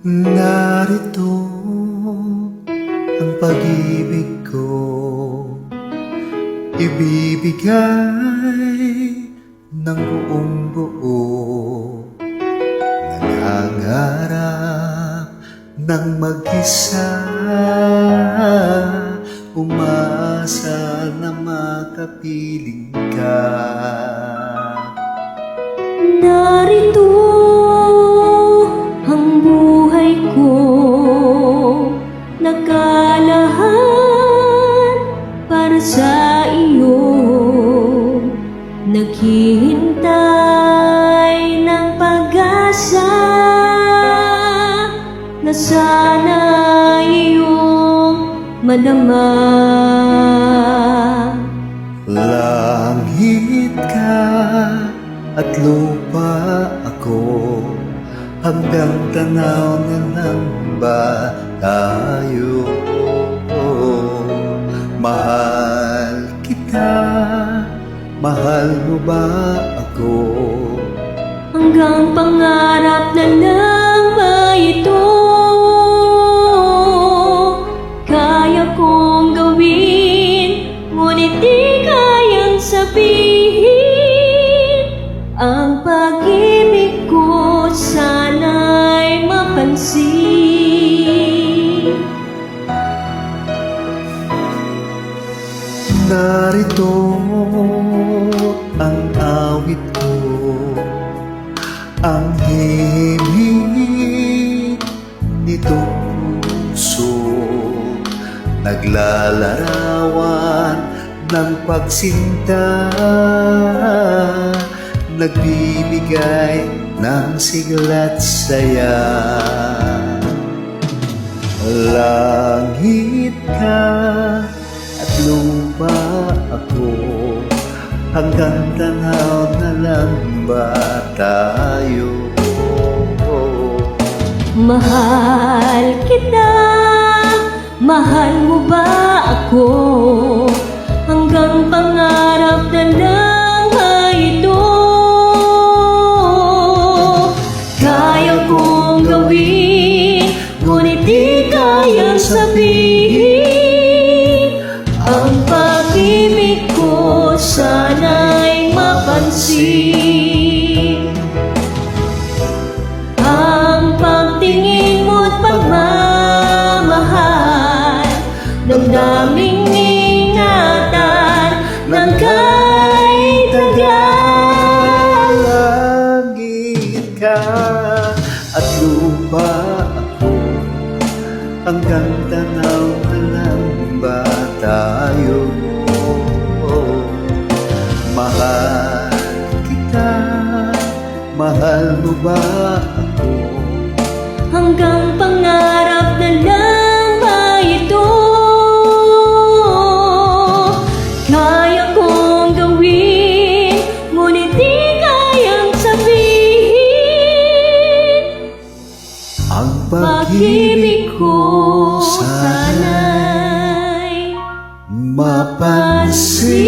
Narito ang pag-ibig ko, ibibigay ng buong buo. Nangangarap ng mag-isa, umasa na makapiling ka. Narito ang buhay ko, nakalahan para sa iyo. Naghihintay ng pag-asa na sana iyong madama. Langit ka at lupa ako, hanggang tanaw na lang ba tayo? Mahal kita, mahal mo ba ako? Hanggang pangarap na lang ba ito? Kaya kong gawin, ngunit di kayang sabihin. Ang pag-ibig ko sana'y mapansin. Narito ang awit ko, ang himig nitong puso, naglalarawan ng pagsinta, nagbibigay ng sigla't saya. Langit ka at lupa ako, hanggang tanaw na lang ba tayo? Mahal kita, mahal mo ba ako? Hanggang pangarap na lang ba ito? Kaya kong gawin, ngunit di kayang sabihin. Ang pag-ibig ko sana'y mapansin. Ang pagtingin mo't pagmamahal, damdaming ingatan ng kahit tagal. Langit ka at lupa ako, hanggang tanaw na lang ba tayo? Mahal kita, mahal mo ba ako? Hanggang pangarap na lang ba ito? Kaya kong gawin, ngunit di kayang sabihin. Ang Pag-ibig ko sana'y sana'y mapansin.